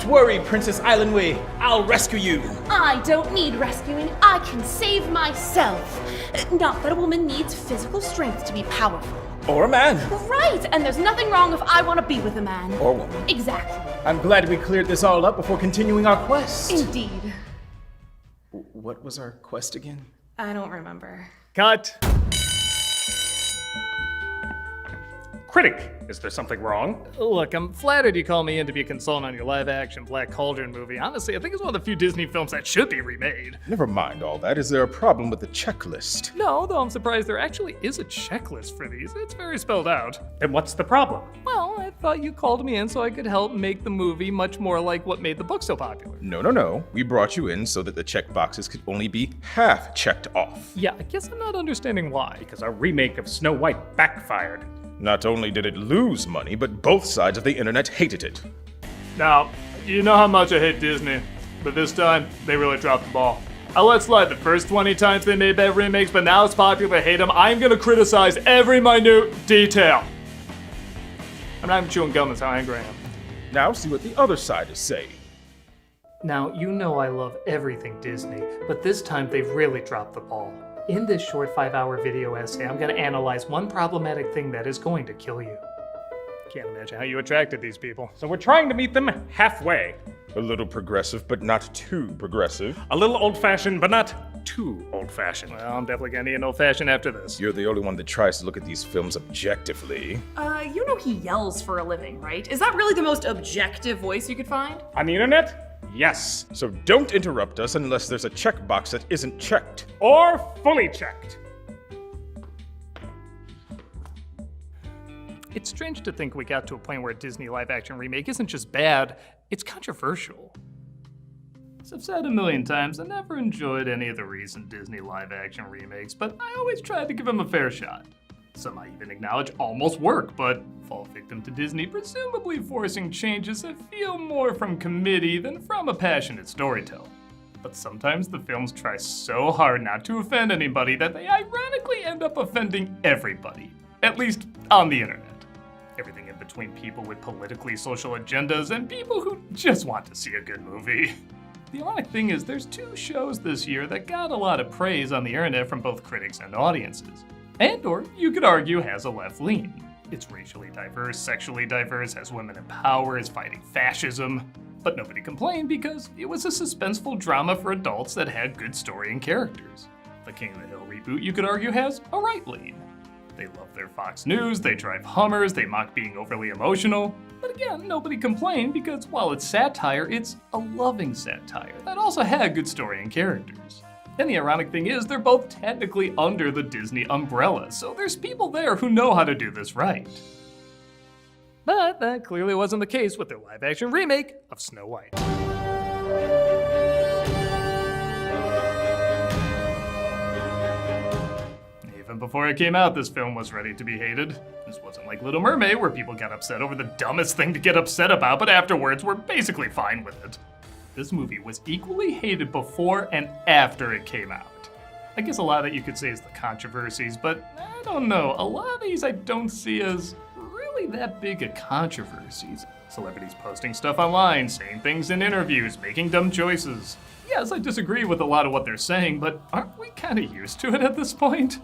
Don't worry, Princess Islandway. I'll rescue you. I don't need rescuing. I can save myself. Not that a woman needs physical strength to be powerful. Or a man. Right, and there's nothing wrong if I want to be with a man. Or woman. Exactly. I'm glad we cleared this all up before continuing our quest. Indeed. What was our quest again? I don't remember. Cut. Critic, is there something wrong? Look, I'm flattered you call me in to be a consultant on your live-action Black Cauldron movie. Honestly, I think it's one of the few Disney films that should be remade. Never mind all that. Is there a problem with the checklist? No, though I'm surprised there actually is a checklist for these. It's very spelled out. Then what's the problem? Well, I thought you called me in so I could help make the movie much more like what made the book so popular. No. We brought you in so that the check boxes could only be half checked off. Yeah, I guess I'm not understanding why. Because our remake of Snow White backfired. Not only did it lose money, but both sides of the internet hated it. Now, you know how much I hate Disney, but this time, they really dropped the ball. I let slide the first 20 times they made bad remakes, but now it's popular to hate them. I'm gonna criticize every minute detail. I'm not even chewing gum, that's how angry I am. Now see what the other side is saying. Now, you know I love everything Disney, but this time they've really dropped the ball. In this short 5-hour video essay, I'm gonna analyze one problematic thing that is going to kill you. Can't imagine how you attracted these people. So we're trying to meet them halfway. A little progressive, but not too progressive. A little old-fashioned, but not too old-fashioned. Well, I'm definitely gonna need an old-fashioned after this. You're the only one that tries to look at these films objectively. You know he yells for a living, right? Is that really the most objective voice you could find? On the internet? Yes. So don't interrupt us unless there's a checkbox that isn't checked. Or fully checked. It's strange to think we got to a point where a Disney live-action remake isn't just bad, it's controversial. As I've said a million times, I never enjoyed any of the recent Disney live-action remakes, but I always tried to give them a fair shot. Some I even acknowledge almost work, but fall victim to Disney presumably forcing changes that feel more from committee than from a passionate storyteller. But sometimes the films try so hard not to offend anybody that they ironically end up offending everybody, at least on the internet. Everything in between people with politically social agendas and people who just want to see a good movie. The ironic thing is there's 2 shows this year that got a lot of praise on the internet from both critics and audiences. And, or you could argue, has a left lean. It's racially diverse, sexually diverse, has women in power, is fighting fascism. But nobody complained because it was a suspenseful drama for adults that had good story and characters. The King of the Hill reboot, you could argue, has a right lean. They love their Fox News, they drive Hummers, they mock being overly emotional. But again, nobody complained because while it's satire, it's a loving satire that also had good story and characters. And the ironic thing is, they're both technically under the Disney umbrella, so there's people there who know how to do this right. But that clearly wasn't the case with their live-action remake of Snow White. Even before it came out, this film was ready to be hated. This wasn't like Little Mermaid, where people got upset over the dumbest thing to get upset about, but afterwards were basically fine with it. This movie was equally hated before and after it came out. I guess a lot of that you could say is the controversies, but I don't know. A lot of these I don't see as really that big of controversies. Celebrities posting stuff online, saying things in interviews, making dumb choices. Yes, I disagree with a lot of what they're saying, but aren't we kind of used to it at this point?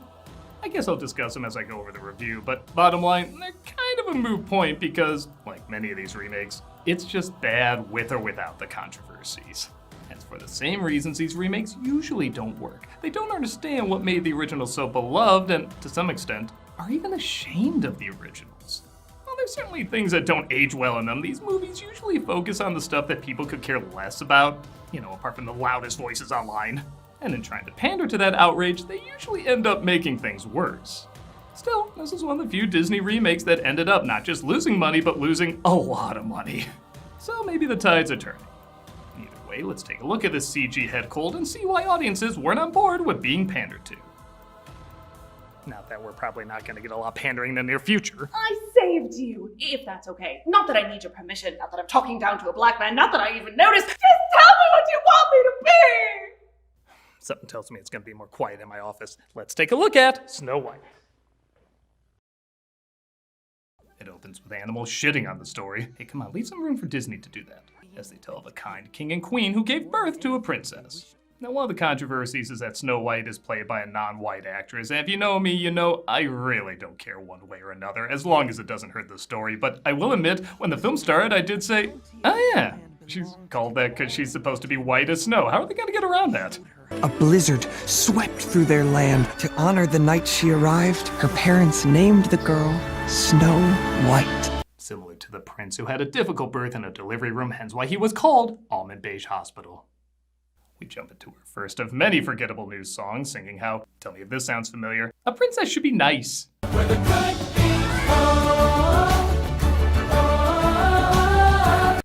I guess I'll discuss them as I go over the review, but bottom line, they're kind of a moot point because, like many of these remakes, it's just bad with or without the controversies. And for the same reasons these remakes usually don't work. They don't understand what made the original so beloved and, to some extent, are even ashamed of the originals. While there's certainly things that don't age well in them, these movies usually focus on the stuff that people could care less about, apart from the loudest voices online. And in trying to pander to that outrage, they usually end up making things worse. Still, this is one of the few Disney remakes that ended up not just losing money, but losing a lot of money. So maybe the tides are turning. Either way, let's take a look at this CG head cold and see why audiences weren't on board with being pandered to. Not that we're probably not going to get a lot of pandering in the near future. I saved you, if that's okay. Not that I need your permission, not that I'm talking down to a black man, not that I even noticed. Just tell me what you want me to be! Something tells me it's going to be more quiet in my office. Let's take a look at Snow White. It opens with animals shitting on the story. Hey, come on, leave some room for Disney to do that. as they tell of a kind king and queen who gave birth to a princess. Now, one of the controversies is that Snow White is played by a non-white actress, and if you know me, you know I really don't care one way or another, as long as it doesn't hurt the story. But I will admit, when the film started, I did say, oh yeah, she's called that because she's supposed to be white as snow. How are they gonna get around that? A blizzard swept through their land. To honor the night she arrived, her parents named the girl Snow White. Similar to the prince who had a difficult birth in a delivery room, hence why he was called Almond Beige Hospital. We jump into our first of many forgettable news songs, singing how, tell me if this sounds familiar, a princess should be nice.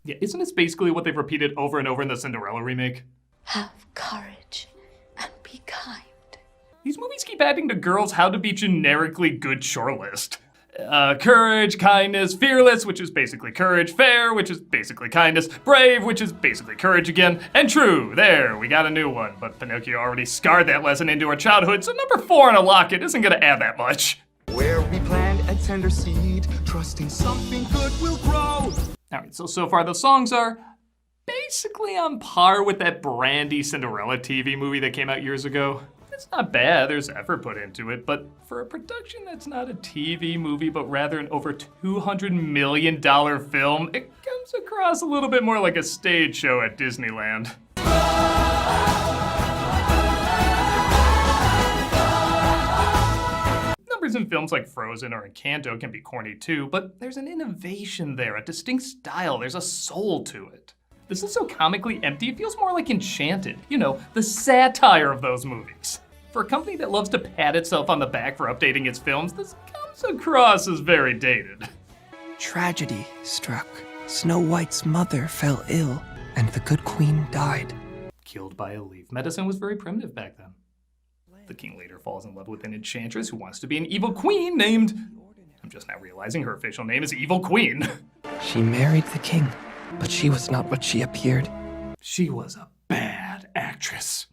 Yeah, isn't this basically what they've repeated over and over in the Cinderella remake? Have courage and be kind. These movies keep adding to girls how to be generically good shortlist. Courage, kindness, fearless, which is basically courage, fair, which is basically kindness, brave, which is basically courage again, and true. There, we got a new one, but Pinocchio already scarred that lesson into our childhood, so number 4 in a locket isn't gonna add that much. Where we plant a tender seed, trusting something good will grow. Alright, so far the songs are basically on par with that Brandy Cinderella TV movie that came out years ago. It's not bad, there's effort put into it, but for a production that's not a TV movie, but rather an over $200 million film, it comes across a little bit more like a stage show at Disneyland. Numbers in films like Frozen or Encanto can be corny too, but there's an innovation there, a distinct style, there's a soul to it. This is so comically empty, it feels more like Enchanted. You know, the satire of those movies. For a company that loves to pat itself on the back for updating its films, this comes across as very dated. Tragedy struck. Snow White's mother fell ill, and the good queen died. Killed by a leaf. Medicine was very primitive back then. The king later falls in love with an enchantress who wants to be an evil queen named... I'm just now realizing her official name is Evil Queen. She married the king, but she was not what she appeared. She was a bad actress.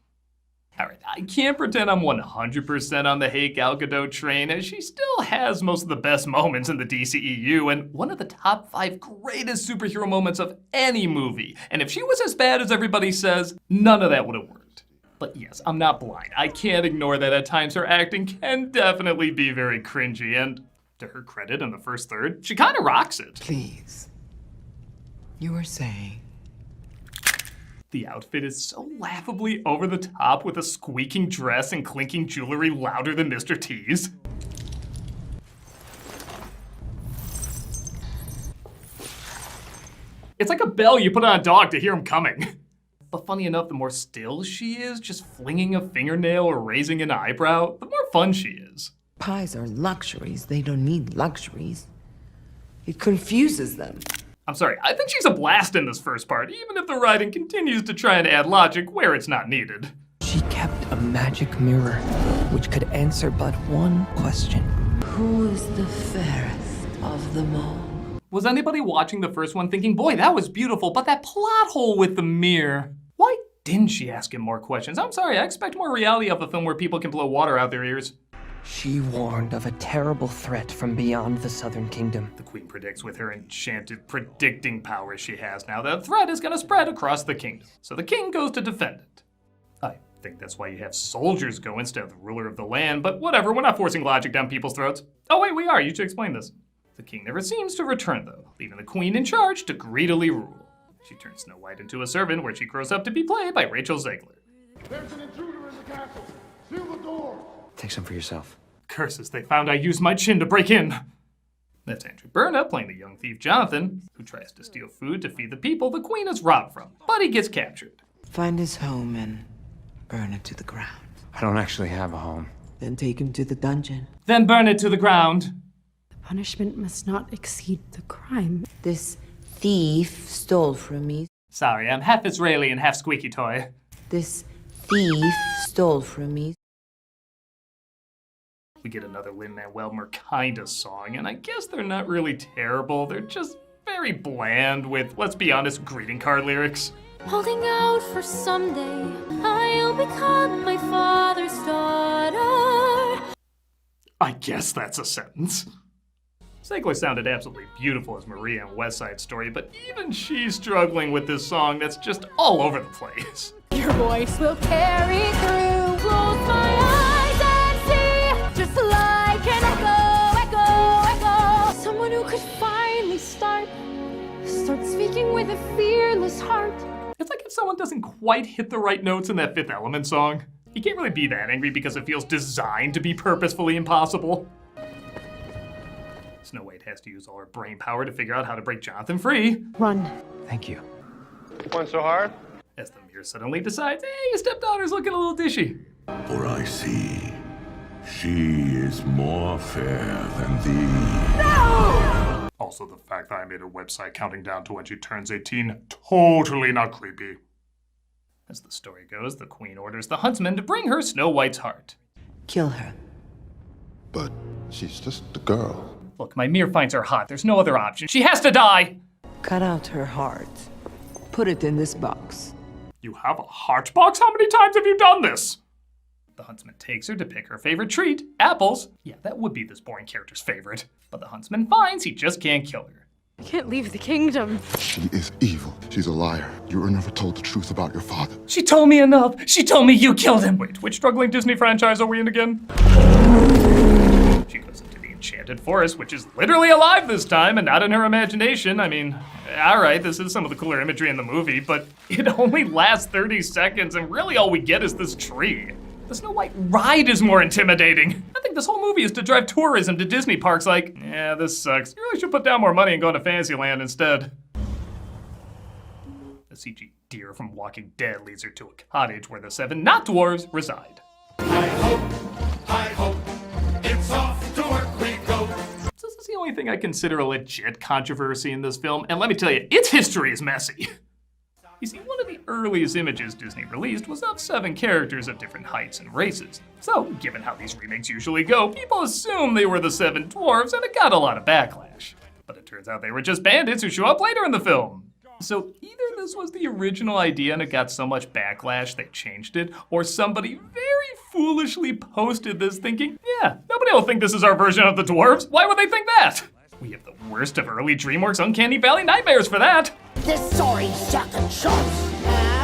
Alright, I can't pretend I'm 100% on the Hey Gal Gadot train, as she still has most of the best moments in the DCEU, and one of the top 5 greatest superhero moments of any movie. And if she was as bad as everybody says, none of that would have worked. But yes, I'm not blind. I can't ignore that at times her acting can definitely be very cringy, and to her credit in the first third, she kinda rocks it. Please. You were saying... The outfit is so laughably over the top with a squeaking dress and clinking jewelry louder than Mr. T's. It's like a bell you put on a dog to hear him coming. But funny enough, the more still she is, just flinging a fingernail or raising an eyebrow, the more fun she is. Pies are luxuries. They don't need luxuries. It confuses them. I'm sorry, I think she's a blast in this first part, even if the writing continues to try and add logic where it's not needed. She kept a magic mirror, which could answer but one question. Who is the fairest of them all? Was anybody watching the first one thinking, boy, that was beautiful, but that plot hole with the mirror? Why didn't she ask him more questions? I'm sorry, I expect more reality of a film where people can blow water out their ears. She warned of a terrible threat from beyond the Southern Kingdom. The queen predicts with her enchanted predicting powers she has now that the threat is going to spread across the kingdom. So the king goes to defend it. I think that's why you have soldiers go instead of the ruler of the land, but whatever, we're not forcing logic down people's throats. Oh wait, we are, you should explain this. The king never seems to return though, leaving the queen in charge to greedily rule. She turns Snow White into a servant where she grows up to be played by Rachel Zegler. There's an intruder in the castle. Seal the door. Take some for yourself. Curses, they found I used my chin to break in. That's Andrew Burnett playing the young thief Jonathan, who tries to steal food to feed the people the queen is robbed from, but he gets captured. Find his home and burn it to the ground. I don't actually have a home. Then take him to the dungeon. Then burn it to the ground. The punishment must not exceed the crime. This thief stole from me. Sorry, I'm half Israeli and half squeaky toy. This thief stole from me. We get another Lin-Manuel Miranda song, and I guess they're not really terrible. They're just very bland with, let's be honest, greeting card lyrics. Holding out for someday, I'll become my father's daughter. I guess that's a sentence. Ziegler sounded absolutely beautiful as Maria in West Side Story, but even she's struggling with this song that's just all over the place. Your voice will carry through. Close my eyes and see, just like an echo, echo, echo. Someone who could finally start speaking with a fearless heart. It's like if someone doesn't quite hit the right notes in that Fifth Element song. You can't really be that angry because it feels designed to be purposefully impossible. Snow White has to use all her brain power to figure out how to break Jonathan free. Run. Thank you. Went so hard? As the mirror suddenly decides, hey, your stepdaughter's looking a little dishy. For I see, she is more fair than thee. No! Also, the fact that I made a website counting down to when she turns 18, totally not creepy. As the story goes, the queen orders the huntsman to bring her Snow White's heart. Kill her. But she's just a girl. Look, my mirror finds her hot. There's no other option. She has to die! Cut out her heart. Put it in this box. You have a heart box? How many times have you done this? The huntsman takes her to pick her favorite treat, apples. Yeah, that would be this boring character's favorite. But the huntsman finds he just can't kill her. I can't leave the kingdom. She is evil. She's a liar. You were never told the truth about your father. She told me enough. She told me you killed him. Wait, which struggling Disney franchise are we in again? She goes into the enchanted forest, which is literally alive this time and not in her imagination. I mean, all right, this is some of the cooler imagery in the movie, but it only lasts 30 seconds and really all we get is this tree. The Snow White ride is more intimidating. I think this whole movie is to drive tourism to Disney parks like, yeah, this sucks. You really should put down more money and go into Fantasyland instead. The CG deer from Walking Dead leads her to a cottage where the 7 not dwarves reside. Hi ho, it's off to work we go. So this is the only thing I consider a legit controversy in this film, and let me tell you, its history is messy. You see, one of the earliest images Disney released was of 7 characters of different heights and races. So, given how these remakes usually go, people assumed they were the 7 dwarves, and it got a lot of backlash. But it turns out they were just bandits who show up later in the film. So either this was the original idea and it got so much backlash they changed it, or somebody very foolishly posted this thinking, yeah, nobody will think this is our version of the dwarves. Why would they think that? We have the worst of early DreamWorks Uncanny Valley nightmares for that. This story's sucking chumps.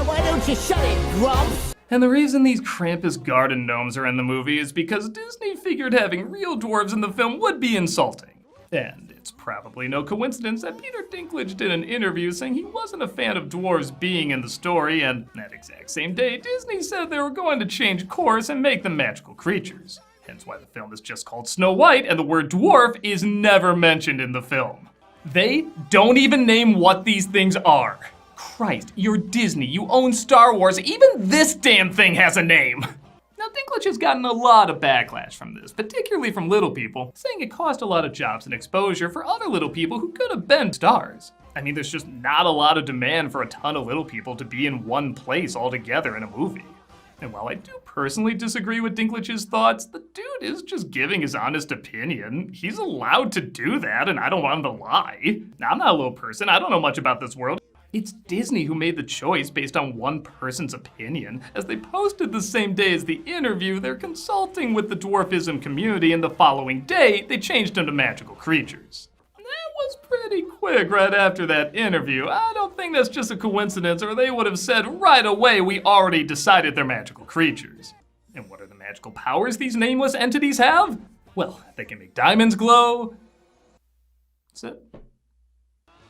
Why don't you shut it, grumps? And the reason these Krampus garden gnomes are in the movie is because Disney figured having real dwarves in the film would be insulting. And it's probably no coincidence that Peter Dinklage did an interview saying he wasn't a fan of dwarves being in the story, and that exact same day, Disney said they were going to change course and make them magical creatures. Hence why the film is just called Snow White, and the word dwarf is never mentioned in the film. They don't even name what these things are. Christ, you're Disney, you own Star Wars, even this damn thing has a name! Now, Dinklage has gotten a lot of backlash from this, particularly from little people, saying it cost a lot of jobs and exposure for other little people who could have been stars. I mean, there's just not a lot of demand for a ton of little people to be in one place all together in a movie. And while I do personally disagree with Dinklage's thoughts, the dude is just giving his honest opinion. He's allowed to do that, and I don't want him to lie. Now, I'm not a little person, I don't know much about this world. It's Disney who made the choice based on one person's opinion. As they posted the same day as the interview, they're consulting with the dwarfism community, and the following day, they changed them to magical creatures. That was pretty quick right after that interview. I don't think that's just a coincidence, or they would have said right away we already decided they're magical creatures. And what are the magical powers these nameless entities have? Well, they can make diamonds glow. That's it.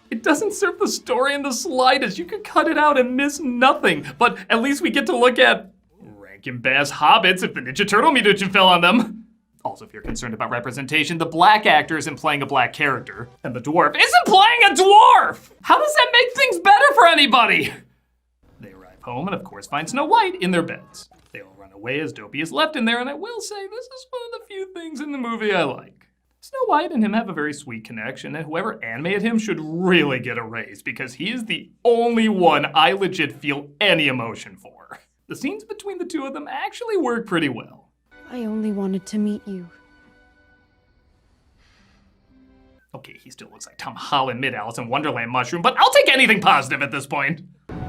It doesn't serve the story in the slightest. You could cut it out and miss nothing. But at least we get to look at Rankin Bass hobbits if the Ninja Turtle mutation fell on them. Also, if you're concerned about representation, the black actor isn't playing a black character, and the dwarf isn't playing a dwarf! How does that make things better for anybody? They arrive home and of course find Snow White in their beds. They all run away as Dopey is left in there, and I will say this is one of the few things in the movie I like. Snow White and him have a very sweet connection, and whoever animated him should really get a raise because he is the only one I legit feel any emotion for. The scenes between the two of them actually work pretty well. I only wanted to meet you. Okay, he still looks like Tom Holland mid-Alice in Wonderland mushroom, but I'll take anything positive at this point.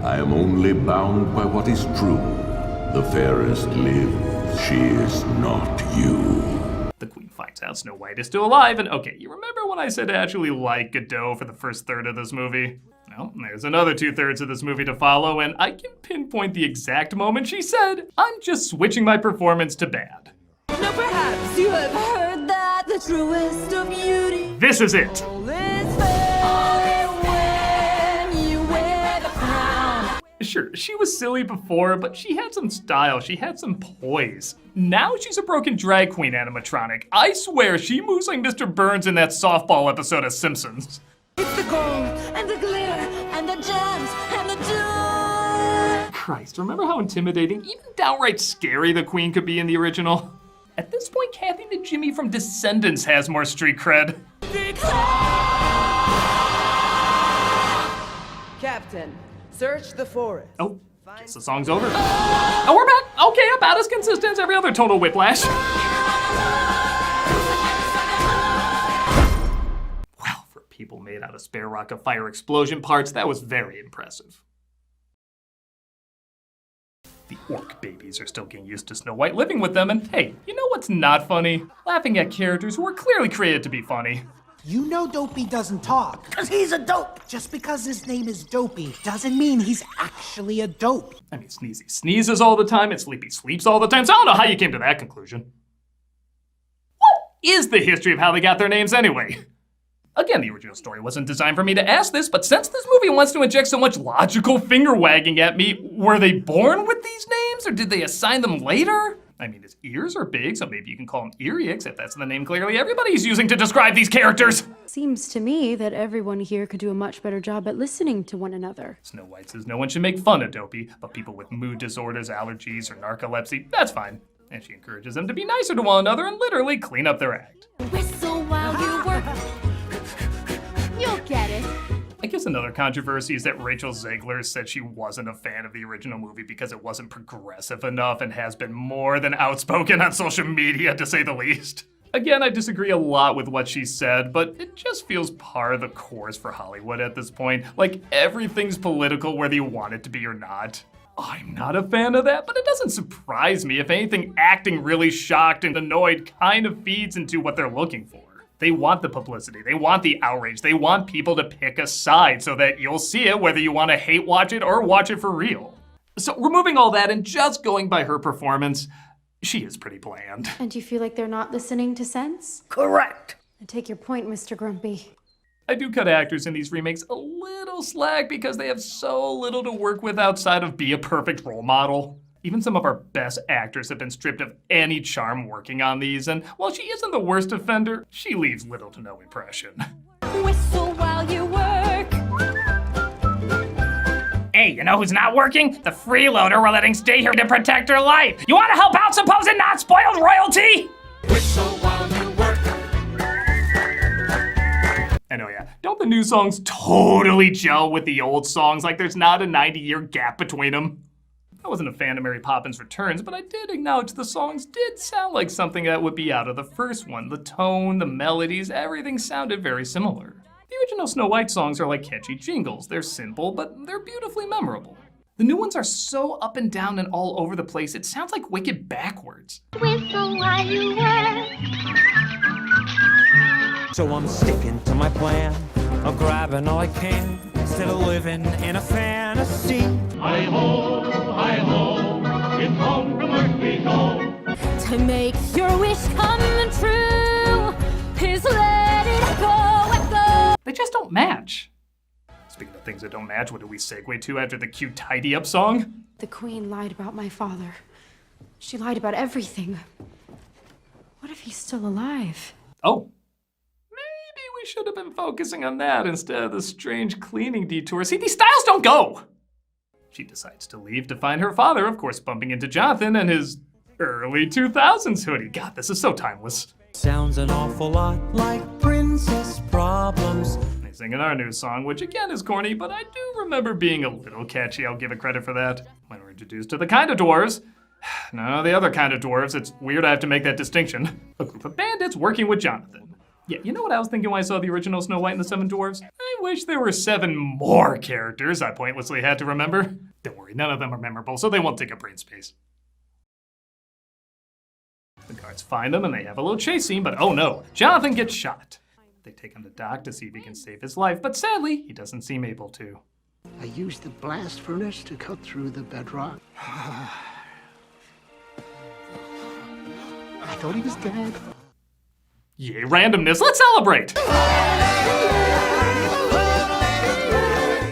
I am only bound by what is true. The fairest lives, she is not you. The queen finds Turns out Snow White is still alive, and okay, you remember when I said I actually like Godot for the first third of this movie? Well, there's another 2/3 of this movie to follow, and I can pinpoint the exact moment she said, "I'm just switching my performance to bad." Now perhaps you have heard that the truest of beauty This is it. is fair when you wear the crown. Sure, she was silly before, but she had some style, she had some poise. Now she's a broken drag queen animatronic. I swear she moves like Mr. Burns in that softball episode of Simpsons. It's the gold and the glitter and the gems and the jewels. Christ, remember how intimidating, even downright scary the queen could be in the original? At this point, Kathy the Jimmy from Descendants has more street cred. Captain, search the forest. Oh, guess the song's over. Oh, we're back! Okay, about as consistent as every other Total Whiplash. Well, for people made out of spare rock of fire explosion parts, that was very impressive. The orc babies are still getting used to Snow White living with them, and hey, you know what's not funny? Laughing at characters who are clearly created to be funny. You know Dopey doesn't talk. Because he's a dope. Just because his name is Dopey doesn't mean he's actually a dope. I mean, Sneezy sneezes all the time, and Sleepy sleeps all the time, so I don't know how you came to that conclusion. What is the history of how they got their names anyway? Again, the original story wasn't designed for me to ask this, but since this movie wants to inject so much logical finger-wagging at me, were they born with these names, or did they assign them later? I mean, his ears are big, so maybe you can call him Earix, if that's the name clearly everybody's using to describe these characters. Seems to me that everyone here could do a much better job at listening to one another. Snow White says no one should make fun of Dopey, but people with mood disorders, allergies, or narcolepsy, that's fine. And she encourages them to be nicer to one another and literally clean up their act. Whistle while you work. You'll get it. I guess another controversy is that Rachel Zegler said she wasn't a fan of the original movie because it wasn't progressive enough and has been more than outspoken on social media, to say the least. Again, I disagree a lot with what she said, but it just feels par of the course for Hollywood at this point. Like, everything's political whether you want it to be or not. I'm not a fan of that, but it doesn't surprise me. If anything, acting really shocked and annoyed kind of feeds into what they're looking for. They want the publicity, they want the outrage, they want people to pick a side so that you'll see it whether you want to hate watch it or watch it for real. So removing all that and just going by her performance, she is pretty bland. And you feel like they're not listening to sense? Correct. I take your point, Mr. Grumpy. I do cut actors in these remakes a little slack because they have so little to work with outside of be a perfect role model. Even some of our best actors have been stripped of any charm working on these, and while she isn't the worst offender, she leaves little to no impression. Whistle while you work. Hey, you know who's not working? The freeloader we're letting stay here to protect her life. You want to help out supposed not-spoiled royalty? Whistle while you work. I know, yeah. Don't the new songs totally gel with the old songs? Like there's not a 90-year gap between them? I wasn't a fan of Mary Poppins Returns, but I did acknowledge the songs did sound like something that would be out of the first one. The tone, the melodies, everything sounded very similar. The original Snow White songs are like catchy jingles. They're simple, but they're beautifully memorable. The new ones are so up and down and all over the place, it sounds like Wicked backwards. Whistle while you work. So I'm sticking to my plan. I'm grabbing all I can instead of living in a fantasy. Hi-ho, it's home from work we go. To make your wish come true, please let it go. They just don't match. Speaking of things that don't match, what do we segue to after the cute tidy up song? The Queen lied about my father. She lied about everything. What if he's still alive? Oh. Maybe we should have been focusing on that instead of the strange cleaning detour. See, these styles don't go! She decides to leave to find her father, of course bumping into Jonathan and his early 2000s hoodie. God, this is so timeless. Sounds an awful lot like Princess Problems. They sing in our new song, which again is corny, but I do remember being a little catchy. I'll give it credit for that. When we're introduced to the kind of dwarves, no, the other kind of dwarves, it's weird I have to make that distinction. A group of bandits working with Jonathan. Yeah, you know what I was thinking when I saw the original Snow White and the Seven Dwarfs? I wish there were 7 more characters I pointlessly had to remember. Don't worry, none of them are memorable, so they won't take up brain space. The guards find them and they have a little chase scene, but oh no, Jonathan gets shot. They take him to Doc to see if he can save his life, but sadly, he doesn't seem able to. I used the blast furnace to cut through the bedrock. I thought he was dead. Yay, randomness, let's celebrate!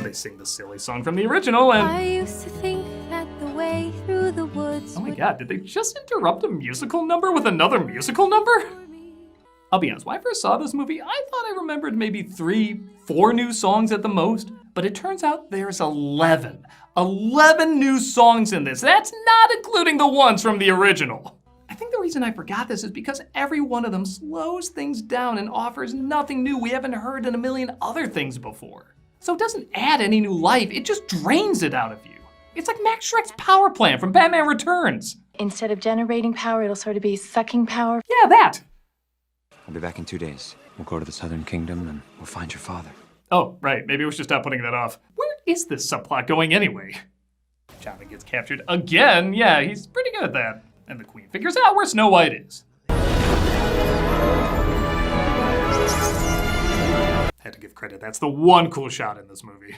They sing the silly song from the original and... I used to think that the way through the woods. Oh my god, did they just interrupt a musical number with another musical number? I'll be honest, when I first saw this movie, I thought I remembered maybe 3, 4 new songs at the most, but it turns out there's 11. 11 new songs in this. That's not including the ones from the original. I think the reason I forgot this is because every one of them slows things down and offers nothing new we haven't heard in a million other things before. So it doesn't add any new life, it just drains it out of you. It's like Max Shrek's power plant from Batman Returns. Instead of generating power, it'll sort of be sucking power. Yeah, that. I'll be back in 2 days. We'll go to the Southern Kingdom and we'll find your father. Oh, right, maybe we should stop putting that off. Where is this subplot going anyway? Jonathan gets captured again. Yeah, he's pretty good at that. And the Queen figures out where Snow White is. Had to give credit, that's the one cool shot in this movie.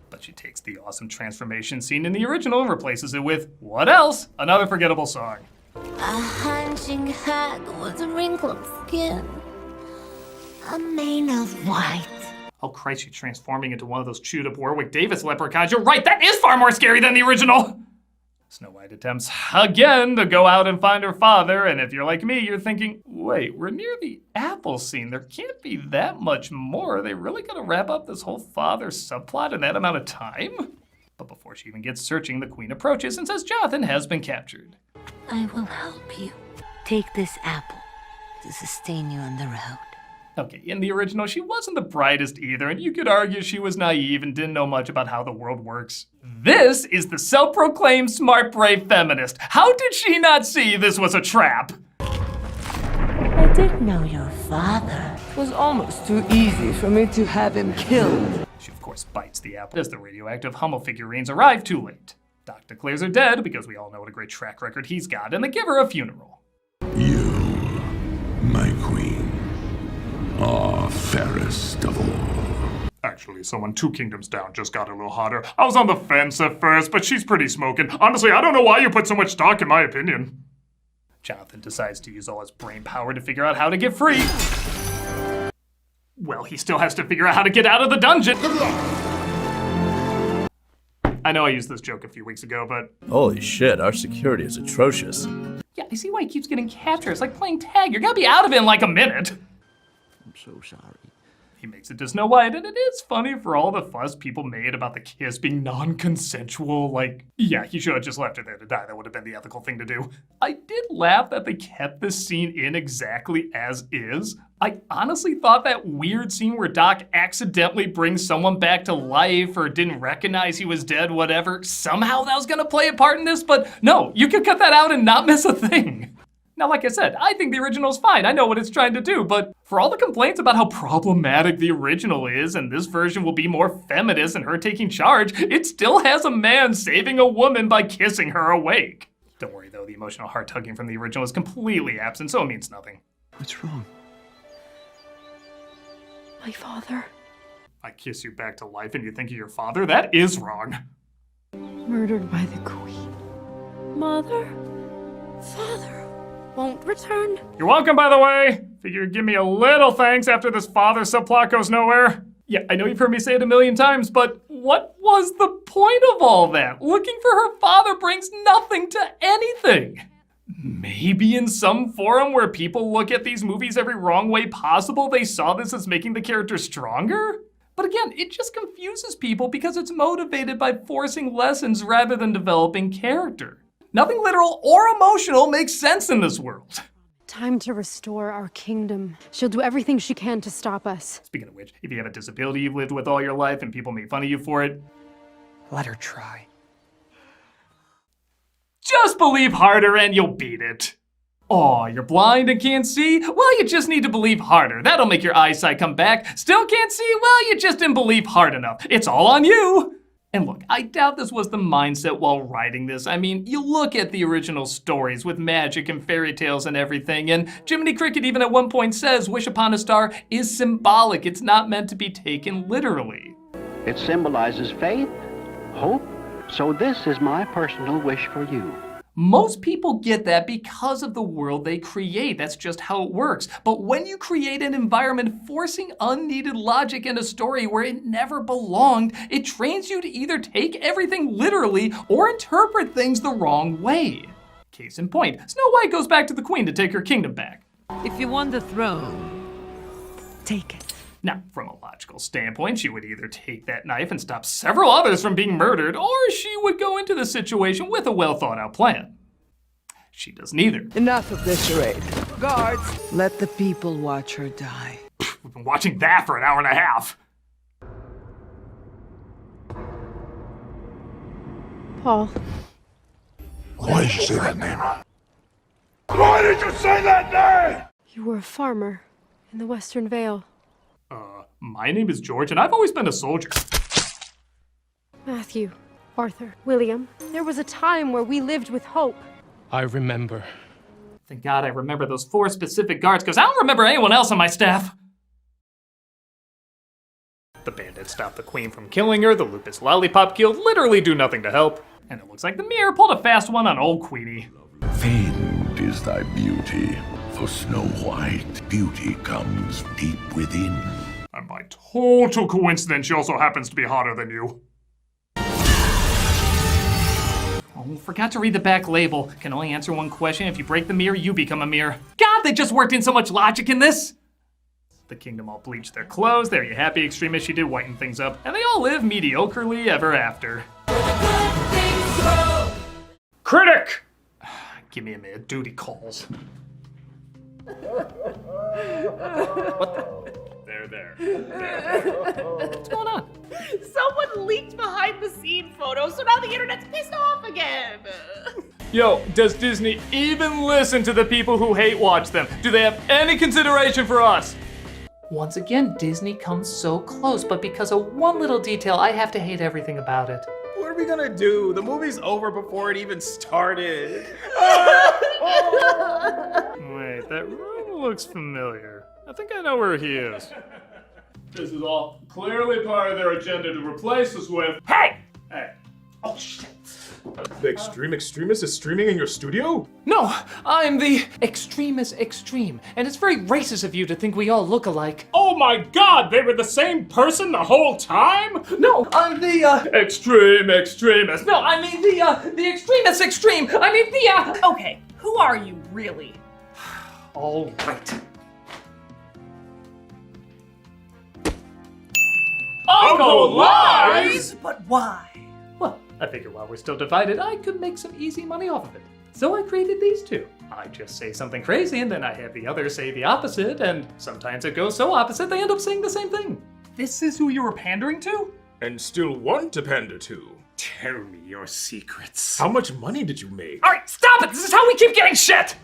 But she takes the awesome transformation scene in the original and replaces it with, what else? Another forgettable song. A hunching hag with a wrinkled skin, a mane of white. Oh Christ, she's transforming into one of those chewed up Warwick Davis leprechauns. You're right, that is far more scary than the original! Snow White attempts again to go out and find her father, and if you're like me, you're thinking, wait, we're near the apple scene. There can't be that much more. Are they really gonna wrap up this whole father subplot in that amount of time? But before she even gets searching, the Queen approaches and says Jonathan has been captured. I will help you. Take this apple to sustain you on the road. Okay, in the original, she wasn't the brightest either, and you could argue she was naive and didn't know much about how the world works. This is the self-proclaimed smart, brave feminist. How did she not see this was a trap? I did know your father. It was almost too easy for me to have him killed. She, of course, bites the apple as the radioactive Hummel figurines arrive too late. Doc declares her dead because we all know what a great track record he's got, and they give her a funeral. You, my queen, are fairest of all. Actually, someone 2 kingdoms down just got a little hotter. I was on the fence at first, but she's pretty smoking. Honestly, I don't know why you put so much stock in my opinion. Jonathan decides to use all his brain power to figure out how to get free. Well, he still has to figure out how to get out of the dungeon. I know I used this joke a few weeks ago, but... Holy shit, our security is atrocious. Yeah, I see why he keeps getting captured. It's like playing tag. You're gonna be out of it in like a minute. I'm so sorry. He makes it to Snow White, and it is funny for all the fuss people made about the kiss being non-consensual. Like, yeah, he should have just left her there to die. That would have been the ethical thing to do. I did laugh that they kept this scene in exactly as is. I honestly thought that weird scene where Doc accidentally brings someone back to life or didn't recognize he was dead, whatever, somehow that was gonna play a part in this, but no, you could cut that out and not miss a thing. Now, like I said, I think the original's fine. I know what it's trying to do, but for all the complaints about how problematic the original is, and this version will be more feminist and her taking charge, it still has a man saving a woman by kissing her awake. Don't worry though, the emotional heart-tugging from the original is completely absent, so it means nothing. What's wrong? My father. I kiss you back to life and you think of your father? That is wrong. Murdered by the Queen. Mother? Father won't return. You're welcome, by the way. Figure you'd give me a little thanks after this father subplot goes nowhere. Yeah, I know you've heard me say it a million times, but what was the point of all that? Looking for her father brings nothing to anything. Maybe in some forum where people look at these movies every wrong way possible, they saw this as making the character stronger? But again, it just confuses people because it's motivated by forcing lessons rather than developing character. Nothing literal or emotional makes sense in this world. Time to restore our kingdom. She'll do everything she can to stop us. Speaking of which, if you have a disability you've lived with all your life and people make fun of you for it, let her try. Just believe harder and you'll beat it. Aw, you're blind and can't see? Well, you just need to believe harder. That'll make your eyesight come back. Still can't see? Well, you just didn't believe hard enough. It's all on you. And look, I doubt this was the mindset while writing this. I mean, you look at the original stories with magic and fairy tales and everything, and Jiminy Cricket even at one point says wish upon a star is symbolic. It's not meant to be taken literally. It symbolizes faith, hope, so this is my personal wish for you. Most people get that because of the world they create. That's just how it works. But when you create an environment forcing unneeded logic in a story where it never belonged, it trains you to either take everything literally or interpret things the wrong way. Case in point, Snow White goes back to the Queen to take her kingdom back. If you want the throne, take it. Now, from a logical standpoint, she would either take that knife and stop several others from being murdered, or she would go into the situation with a well-thought-out plan. She does neither. Enough of this charade. Guards, let the people watch her die. We've been watching that for an hour and a half. Paul. Why did you say that name? Why did you say that name? You were a farmer in the Western Vale. My name is George, and I've always been a soldier. Matthew, Arthur, William, there was a time where we lived with hope. I remember. Thank God I remember those 4 specific guards, because I don't remember anyone else on my staff. The bandits stopped the Queen from killing her, the Lupus Lollipop Guild literally do nothing to help, and it looks like the mirror pulled a fast one on old Queenie. Famed is thy beauty. For Snow White, beauty comes deep within. And by total coincidence, she also happens to be hotter than you. Oh, forgot to read the back label. Can only answer one question. If you break the mirror, you become a mirror. God, they just worked in so much logic in this! The kingdom all bleached their clothes. There you happy extremists, she did whiten things up. And they all live mediocrely ever after. Critic! Give me a minute, duty calls. What the? There. What's going on? Someone leaked behind the scene photos, so now the internet's pissed off again. Yo, does Disney even listen to the people who hate watch them? Do they have any consideration for us? Once again, Disney comes so close, but because of one little detail, I have to hate everything about it. What are we gonna do? The movie's over before it even started. Wait, that room looks familiar. I think I know where he is. This is all clearly part of their agenda to replace us with... Hey! Oh, shit. The extreme extremist is streaming in your studio? No, I'm the extremist extreme, and it's very racist of you to think we all look alike. Oh my God, they were the same person the whole time? No, I'm the, extreme extremist. No, I mean the extremist extreme. I mean the, Okay, who are you really? All right. Uncle Lies! But why? Well, I figured while we're still divided, I could make some easy money off of it. So I created these 2. I just say something crazy, and then I have the other say the opposite, and sometimes it goes so opposite they end up saying the same thing. This is who you were pandering to? And still want to pander to. Tell me your secrets. How much money did you make? All right, stop it! This is how we keep getting shit!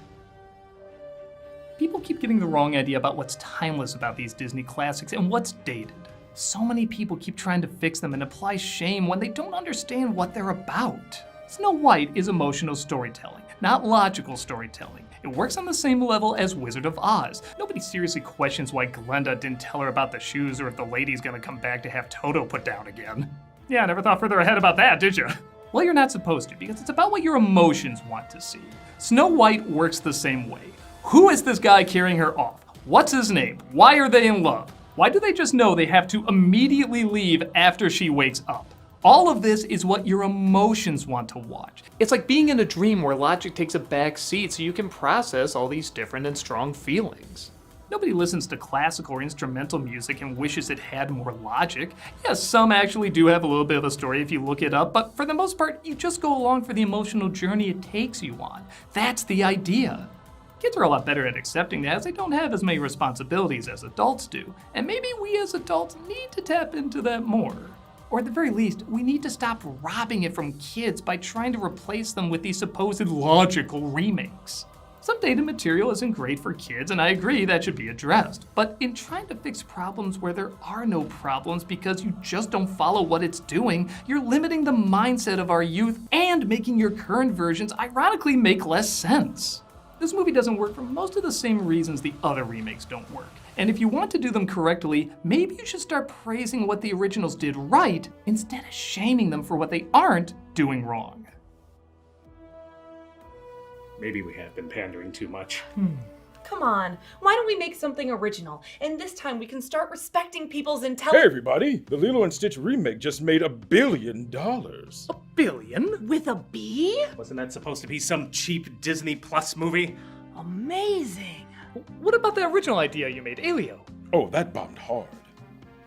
People keep getting the wrong idea about what's timeless about these Disney classics and what's dated. So many people keep trying to fix them and apply shame when they don't understand what they're about. Snow White is emotional storytelling, not logical storytelling. It works on the same level as Wizard of Oz. Nobody seriously questions why Glenda didn't tell her about the shoes or if the lady's gonna come back to have Toto put down again. Yeah, I never thought further ahead about that, did you? Well, you're not supposed to, because it's about what your emotions want to see. Snow White works the same way. Who is this guy carrying her off? What's his name? Why are they in love? Why do they just know they have to immediately leave after she wakes up? All of this is what your emotions want to watch. It's like being in a dream where logic takes a back seat so you can process all these different and strong feelings. Nobody listens to classical or instrumental music and wishes it had more logic. Yes, some actually do have a little bit of a story if you look it up, but for the most part, you just go along for the emotional journey it takes you on. That's the idea. Kids are a lot better at accepting that as they don't have as many responsibilities as adults do. And maybe we as adults need to tap into that more. Or at the very least, we need to stop robbing it from kids by trying to replace them with these supposed logical remakes. Some dated material isn't great for kids, and I agree that should be addressed. But in trying to fix problems where there are no problems because you just don't follow what it's doing, you're limiting the mindset of our youth and making your current versions ironically make less sense. This movie doesn't work for most of the same reasons the other remakes don't work. And if you want to do them correctly, maybe you should start praising what the originals did right instead of shaming them for what they aren't doing wrong. Maybe we have been pandering too much. Come on, why don't we make something original? And this time we can start respecting people's Hey intelligence. everybody, the Lilo and Stitch remake just made $1 billion. $1 billion? With a B? Wasn't that supposed to be some cheap Disney Plus movie? Amazing. What about the original idea you made, Elio? Oh, that bombed hard.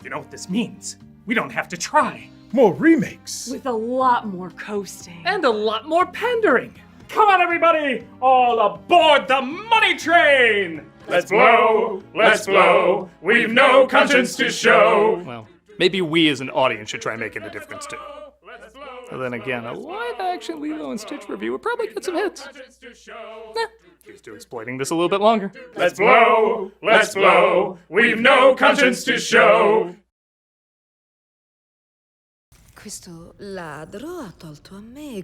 You know what this means? We don't have to try. More remakes. With a lot more coasting. And a lot more pandering. Come on, everybody! All aboard the money train! Let's blow, we've no conscience to show. Well, maybe we as an audience should try making a difference too. But then again, a live-action Lilo and Stitch review would probably get some hits. Here's to exploiting this a little bit longer. Let's blow, we've no conscience to show. Questo ladro ha tolto a me